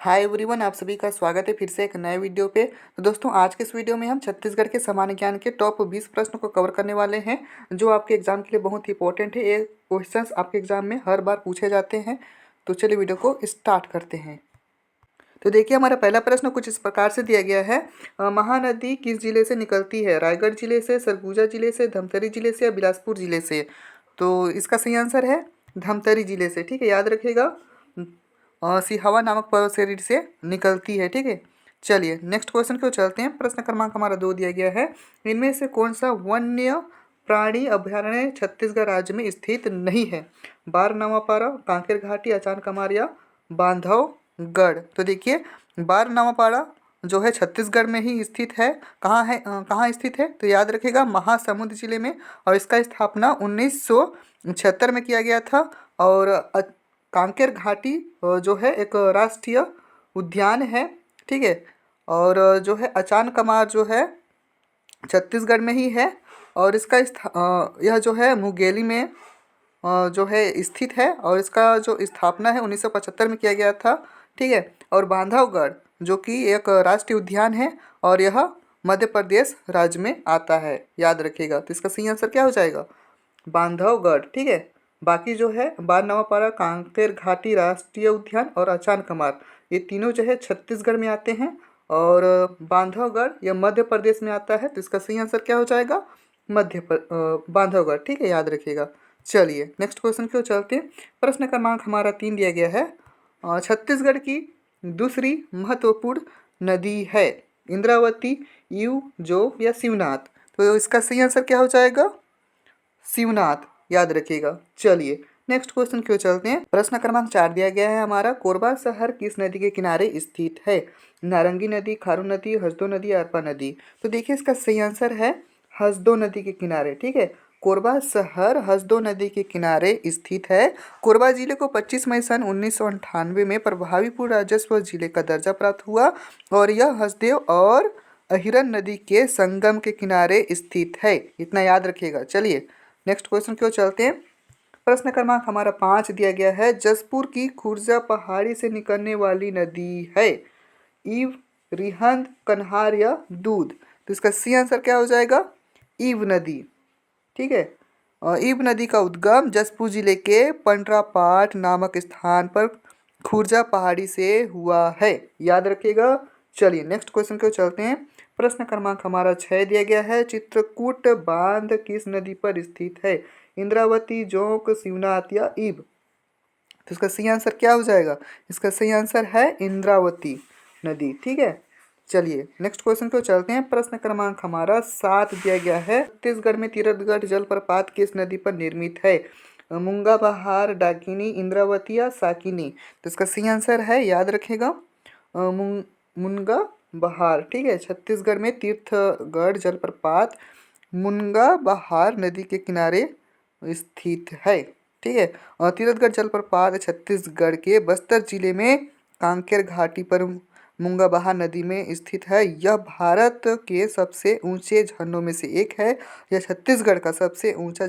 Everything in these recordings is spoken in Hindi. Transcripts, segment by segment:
हाय एवरीवन, आप सभी का स्वागत है फिर से एक नए वीडियो पे। तो दोस्तों, आज के इस वीडियो में हम छत्तीसगढ़ के सामान्य ज्ञान के टॉप 20 प्रश्न को कवर करने वाले हैं, जो आपके एग्जाम के लिए बहुत ही इंपॉर्टेंट है। ये क्वेश्चंस आपके एग्जाम में हर बार पूछे जाते हैं। तो चलिए वीडियो को स्टार्ट करते हैं। तो देखिए, हमारा पहला प्रश्न कुछ इस प्रकार से दिया गया है। महानदी किस जिले से निकलती है? रायगढ़ जिले से, सरगुजा जिले से, धमतरी जिले से या बिलासपुर जिले से? तो इसका सही आंसर है धमतरी जिले से। ठीक है, याद रखिएगा। सिहावा नामक पर्वत श्रेणी से निकलती है। ठीक है, चलिए नेक्स्ट क्वेश्चन को चलते हैं। प्रश्न क्रमांक हमारा 2 दिया गया है। इनमें से कौन सा वन्य प्राणी अभ्यारण्य छत्तीसगढ़ राज्य में स्थित नहीं है? बारनवापारा, कांकेर घाटी, अचान कमार या बांधवगढ़? तो देखिए, बारनवापारा जो है छत्तीसगढ़ में ही स्थित है। कहाँ है, कहाँ स्थित है? तो याद रखिएगा, महासमुंद जिले में। और इसका स्थापना 1976 में किया गया था। और कांकेर घाटी जो है एक राष्ट्रीय उद्यान है। ठीक है, और जो है अचान कमार जो है छत्तीसगढ़ में ही है। और इसका यह जो है मुंगेली में जो है स्थित है। और इसका जो स्थापना है 1975 में किया गया था। ठीक है, और बांधवगढ़ जो कि एक राष्ट्रीय उद्यान है, और यह मध्य प्रदेश राज्य में आता है। याद रखिएगा। तो इसका सही आंसर क्या हो जाएगा? बांधवगढ़। ठीक है, बाकी जो है बारनवापारा, कांकेर घाटी राष्ट्रीय उद्यान और अचान कमार, ये तीनों जो है छत्तीसगढ़ में आते हैं। और बांधवगढ़ यह मध्य प्रदेश में आता है। तो इसका सही आंसर क्या हो जाएगा? बांधवगढ़। ठीक है, याद रखिएगा। चलिए नेक्स्ट क्वेश्चन की ओर चलते हैं। प्रश्न क्रमांक हमारा 3 दिया गया है। छत्तीसगढ़ की दूसरी महत्वपूर्ण नदी है? इंद्रावती, ईव, जोग या शिवनाथ? तो इसका सही आंसर क्या हो जाएगा? शिवनाथ। याद रखिएगा। चलिए नेक्स्ट क्वेश्चन की ओर चलते हैं। प्रश्न क्रमांक 4 दिया गया है हमारा। कोरबा शहर किस नदी के किनारे स्थित है? नारंगी नदी, खारू नदी, हसदो नदी, अरपा नदी? तो देखिए, इसका सही आंसर है हसदो नदी के किनारे। ठीक है, कोरबा शहर हसदो नदी के किनारे स्थित है। कोरबा जिले को 25 मई सन 1998 में प्रभावीपुर राजस्व जिले का दर्जा प्राप्त हुआ। और यह हसदेव और अहिरन नदी के संगम के किनारे स्थित है। इतना याद रखिएगा। चलिए नेक्स्ट क्वेश्चन की ओर चलते हैं। प्रश्न क्रमांक हमारा 5 दिया गया है। जसपुर की खुर्जा पहाड़ी से निकलने वाली नदी है? ईव, रिहंद, कन्हार या दूध? तो इसका सही आंसर क्या हो जाएगा? ईव नदी। ठीक है, ईव नदी का उद्गम जसपुर जिले के पंडरापाठ नामक स्थान पर खुर्जा पहाड़ी से हुआ है। याद रखिएगा। चलिए नेक्स्ट क्वेश्चन को चलते हैं। प्रश्न क्रमांक हमारा 6 दिया गया है। चित्रकूट बांध किस नदी पर स्थित है? इंद्रावती, जोंक, शिवनाथ या ईब? तो इसका सही आंसर क्या हो जाएगा? इसका सही आंसर है इंद्रावती नदी। ठीक है, चलिए नेक्स्ट क्वेश्चन को चलते हैं। प्रश्न क्रमांक हमारा 7 दिया गया है। छत्तीसगढ़ में तीरथगढ़ जलप्रपात किस नदी पर निर्मित है? मूंगा बहार, डाकिनी, इंद्रावती या साकिनी? तो इसका सही आंसर है, याद रखेगा, मुनगा बहार। ठीक है, छत्तीसगढ़ में तीर्थगढ़ जलप्रपात मुनगा बहार नदी के किनारे स्थित है। ठीक है, और तीरथगढ़ जलप्रपात छत्तीसगढ़ के बस्तर जिले में कांकेर घाटी पर मूंगा बहार नदी में स्थित है। यह भारत के सबसे ऊंचे झरनों में से एक है। यह छत्तीसगढ़ का सबसे ऊंचा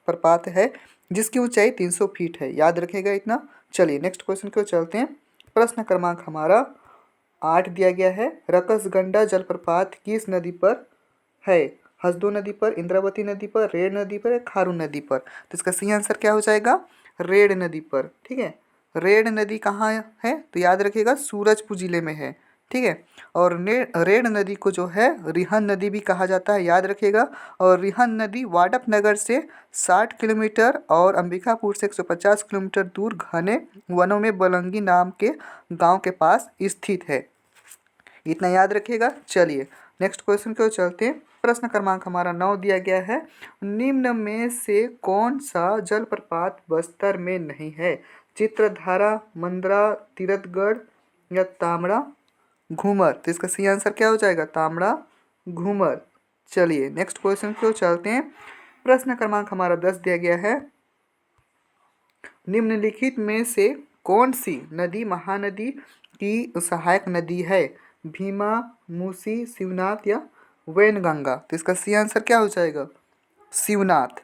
प्रपात है, जिसकी ऊंचाई 300 फीट है। याद रखेगा इतना। चलिए नेक्स्ट क्वेश्चन को चलते हैं। प्रश्न क्रमांक हमारा 8 दिया गया है। रकसगंडा जलप्रपात किस नदी पर है? हसदो नदी पर, इंद्रावती नदी पर, रेड नदी पर या खारून नदी पर? तो इसका सही आंसर क्या हो जाएगा? रेड नदी पर। ठीक है, रेड नदी कहाँ है? तो याद रखिएगा, सूरजपुर जिले में है। ठीक है, और रेड नदी को जो है रिहंद नदी भी कहा जाता है। याद रखिएगा। और रिहंद नदी वाडपनगर से 60 किलोमीटर और अंबिकापुर से 150 किलोमीटर दूर घने वनों में बलंगी नाम के गांव के पास स्थित है। इतना याद रखिएगा। चलिए नेक्स्ट क्वेश्चन की ओर चलते हैं। प्रश्न क्रमांक हमारा 9 दिया गया है। निम्न में से कौन सा जलप्रपात बस्तर में नहीं है? चित्रधारा, मंदरा, तीरथगढ़ या तामड़ा घूमर? तो इसका सही आंसर क्या हो जाएगा? तामड़ा घूमर। चलिए नेक्स्ट क्वेश्चन की ओर चलते हैं। प्रश्न क्रमांक हमारा 10 दिया गया है। निम्नलिखित में से कौन सी नदी महानदी की सहायक नदी है? भीमा, मूसी, शिवनाथ या वैनगंगा? तो इसका सही आंसर क्या हो जाएगा? शिवनाथ।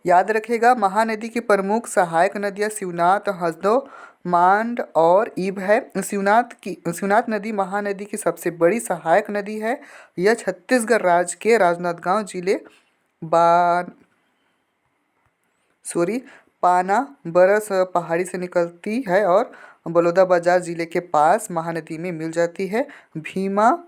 याद रखिएगा महानदी की प्रमुख सहायक नदियाँ शिवनाथ, हसदो, मांड और ईब है। शिवनाथ नदी महानदी की सबसे बड़ी सहायक नदी है। यह छत्तीसगढ़ राज्य के राजनांदगांव जिले बा सॉरी पाना बरस पहाड़ी से निकलती है और बलौदाबाजार जिले के पास महानदी में मिल जाती है। भीमा,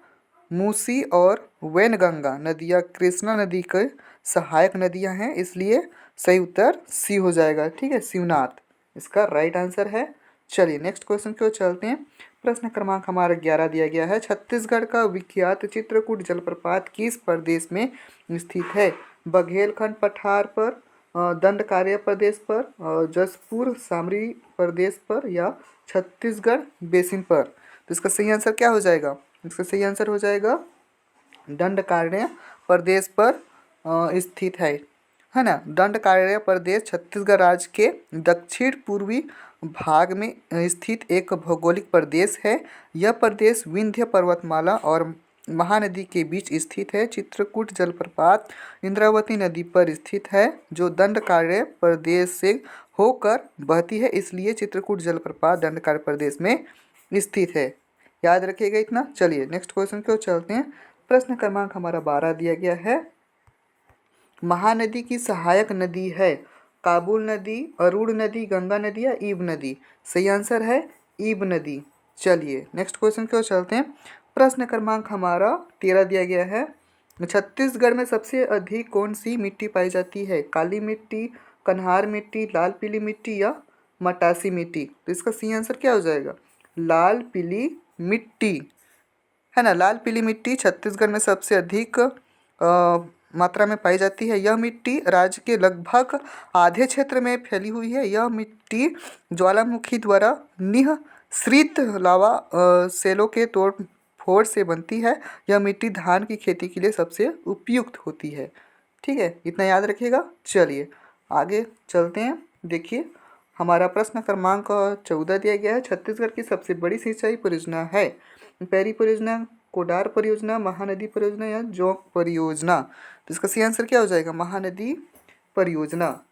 मूसी और वैनगंगा नदियाँ कृष्णा नदी के सहायक नदियाँ हैं, इसलिए सही उत्तर सी हो जाएगा। ठीक है, शिवनाथ इसका राइट आंसर है। चलिए नेक्स्ट क्वेश्चन की ओर चलते हैं। प्रश्न क्रमांक हमारा 11 दिया गया है। छत्तीसगढ़ का विख्यात चित्रकूट जलप्रपात किस प्रदेश में स्थित है? बघेलखंड पठार पर, दंडकारण्य प्रदेश पर, जसपुर सामरी प्रदेश पर या छत्तीसगढ़ बेसिन पर? तो इसका सही आंसर क्या हो जाएगा? इसका सही आंसर हो जाएगा दंडकारण्य प्रदेश पर स्थित है ना। दंडकारण्य प्रदेश छत्तीसगढ़ राज्य के दक्षिण पूर्वी भाग में स्थित एक भौगोलिक प्रदेश है। यह प्रदेश विंध्य पर्वतमाला और महानदी के बीच स्थित है। चित्रकूट जलप्रपात इंद्रावती नदी पर स्थित है जो दंडकारण्य प्रदेश से होकर बहती है, इसलिए चित्रकूट जलप्रपात दंडकारण्य प्रदेश में स्थित है। याद रखिएगा इतना। चलिए नेक्स्ट क्वेश्चन की ओर चलते हैं। प्रश्न क्रमांक हमारा 12 दिया गया है। महानदी की सहायक नदी है काबुल नदी, अरुण नदी, गंगा नदी या ईब नदी? सही आंसर है ईब नदी। चलिए नेक्स्ट क्वेश्चन की ओर चलते हैं। प्रश्न क्रमांक हमारा 13 दिया गया है। छत्तीसगढ़ में सबसे अधिक कौन सी मिट्टी पाई जाती है? काली मिट्टी, कन्हार मिट्टी, लाल पीली मिट्टी या मटासी मिट्टी? तो इसका सही आंसर क्या हो जाएगा? लाल पीली मिट्टी, है ना। लाल पीली मिट्टी छत्तीसगढ़ में सबसे अधिक मात्रा में पाई जाती है। यह मिट्टी राज्य के लगभग आधे क्षेत्र में फैली हुई है। यह मिट्टी ज्वालामुखी द्वारा निःसृत लावा सेलों के तोड़ फोड़ से बनती है। यह मिट्टी धान की खेती के लिए सबसे उपयुक्त होती है। ठीक है, इतना याद रखिएगा। चलिए आगे चलते हैं। देखिए हमारा प्रश्न क्रमांक 14 दिया गया है। छत्तीसगढ़ की सबसे बड़ी सिंचाई परियोजना है? पैरी परियोजना, कोडार परियोजना, महानदी परियोजना या जोंक परियोजना? तो इसका सही आंसर क्या हो जाएगा? महानदी परियोजना।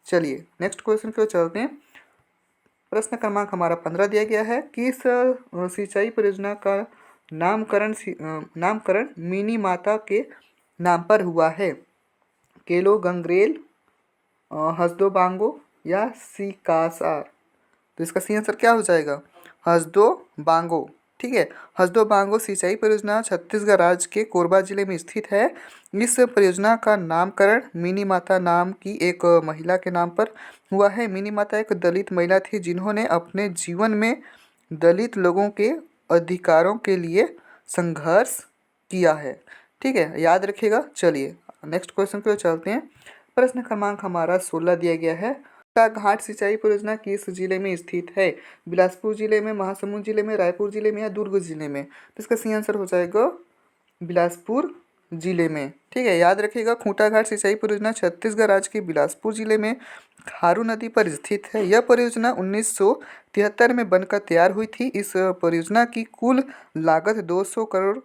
चलिए नेक्स्ट क्वेश्चन की ओर चलते हैं। प्रश्न क्रमांक हमारा 15 दिया गया है। किस सिंचाई परियोजना का नामकरण मिनी माता के नाम पर हुआ है? केलो गंगरेल, हसदो बांगो या सिकासार? तो इसका सही आंसर क्या हो जाएगा? हसदो बांगो। ठीक है, हसदो बांगो सिंचाई परियोजना छत्तीसगढ़ राज्य के कोरबा जिले में स्थित है। इस परियोजना का नामकरण मिनी माता नाम की एक महिला के नाम पर हुआ है। मिनी माता एक दलित महिला थी जिन्होंने अपने जीवन में दलित लोगों के अधिकारों के लिए संघर्ष किया है। ठीक है, याद रखिएगा। चलिए नेक्स्ट क्वेश्चन पे चलते हैं। प्रश्न क्रमांक हमारा 16 दिया गया है। का घाट सिंचाई परियोजना किस जिले में स्थित है? बिलासपुर जिले में, महासमुंद जिले में, रायपुर जिले में या दुर्ग जिले में? तो इसका सही आंसर हो जाएगा बिलासपुर जिले में। ठीक है, याद रखिएगा। खूंटा घाट सिंचाई परियोजना छत्तीसगढ़ राज्य के बिलासपुर जिले में खारू नदी पर स्थित है। यह परियोजना 1973 में बनकर तैयार हुई थी। इस परियोजना की कुल लागत 200 करोड़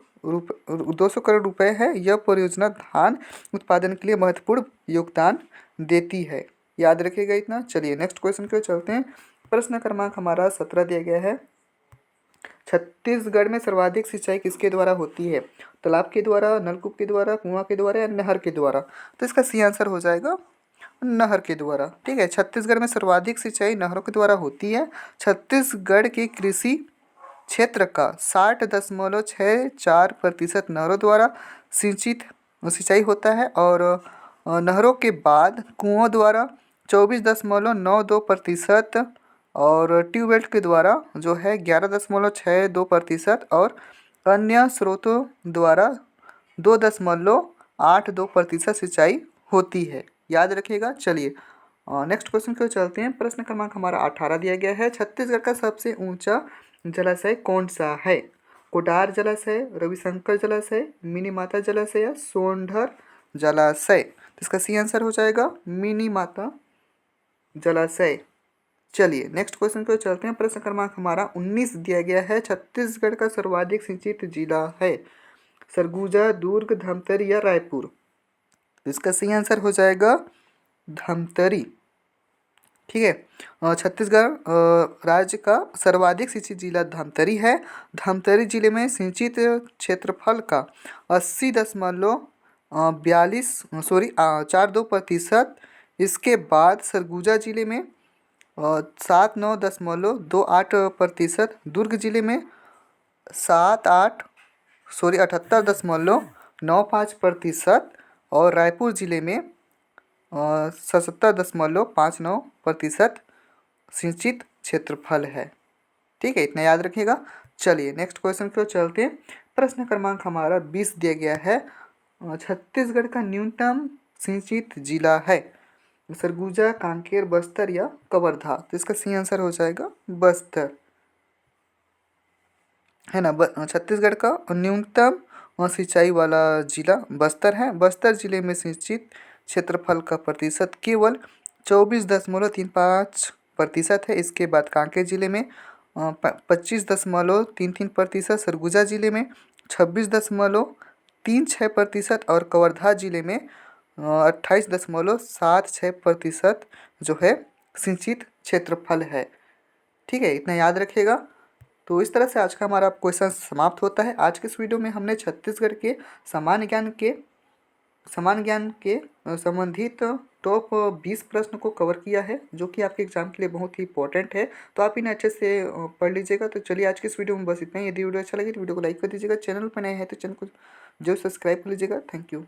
रुपए है। यह परियोजना धान उत्पादन के लिए महत्वपूर्ण योगदान देती है। याद रखिएगा इतना। चलिए नेक्स्ट क्वेश्चन की ओर चलते हैं। प्रश्न क्रमांक हमारा 17 दिया गया है। छत्तीसगढ़ में सर्वाधिक सिंचाई किसके द्वारा होती है? तालाब के द्वारा, नलकूप के द्वारा, कुआं के द्वारा या नहर के द्वारा? तो इसका सही आंसर हो जाएगा नहर के द्वारा। ठीक है, छत्तीसगढ़ में सर्वाधिक सिंचाई नहरों के द्वारा होती है। छत्तीसगढ़ के कृषि क्षेत्र का 60.64% नहरों द्वारा सिंचाई होता है और नहरों के बाद कुओं द्वारा 24.92% और ट्यूबवेल के द्वारा जो है 11.62% और अन्य स्रोतों द्वारा 2.82% सिंचाई होती है। याद रखिएगा। चलिए नेक्स्ट क्वेश्चन की ओर चलते हैं। प्रश्न क्रमांक हमारा 18 दिया गया है। छत्तीसगढ़ का सबसे ऊंचा जलाशय कौन सा है? कोडार जलाशय, रविशंकर जलाशय, मिनी माता जलाशय या सोंढर जलाशय? तो इसका सही आंसर हो जाएगा मिनी माता जलाशय। चलिए नेक्स्ट क्वेश्चन की ओर चलते हैं। प्रश्न क्रमांक हमारा 19 दिया गया है। छत्तीसगढ़ का सर्वाधिक सिंचित जिला है? सरगुजा, दुर्ग, धमतरी या रायपुर? तो इसका सही आंसर हो जाएगा धमतरी। ठीक है, छत्तीसगढ़ राज्य का सर्वाधिक सिंचित जिला धमतरी है। धमतरी जिले में सिंचित क्षेत्रफल का 80.42% इसके बाद सरगुजा जिले में 78.28%, दुर्ग जिले में 78.95% और रायपुर जिले में 77.59% सिंचित क्षेत्रफल है। ठीक है, इतना याद रखिएगा। चलिए नेक्स्ट क्वेश्चन की ओर चलते हैं। प्रश्न क्रमांक हमारा 20 दिया गया है। छत्तीसगढ़ का न्यूनतम सिंचित जिला है सरगुजा, कांकेर, बस्तर या कवर्धा। तो इसका सही आंसर हो जाएगा बस्तर, है ना। छत्तीसगढ़ का न्यूनतम सिंचाई वाला जिला बस्तर है। बस्तर जिले में सिंचित क्षेत्रफल का प्रतिशत केवल 24.35% है। इसके बाद कांकेर जिले में 25.33%, सरगुजा जिले में 26.36% और कवर्धा जिले में 28.76% जो है सिंचित क्षेत्रफल है। ठीक है, इतना याद रखिएगा। तो इस तरह से आज का हमारा क्वेश्चन समाप्त होता है। आज के इस वीडियो में हमने छत्तीसगढ़ के सामान्य ज्ञान के संबंधित टॉप 20 प्रश्न को कवर किया है, जो कि आपके एग्जाम के लिए बहुत ही इंपॉर्टेंट है। तो आप इन्हें अच्छे से पढ़ लीजिएगा। तो चलिए आज के इस वीडियो में बस इतना ही। यदि वीडियो अच्छा लगे तो वीडियो को लाइक कर दीजिएगा। चैनल पर नए हैं तो चैनल को जरूर सब्सक्राइब कर लीजिएगा। Thank you.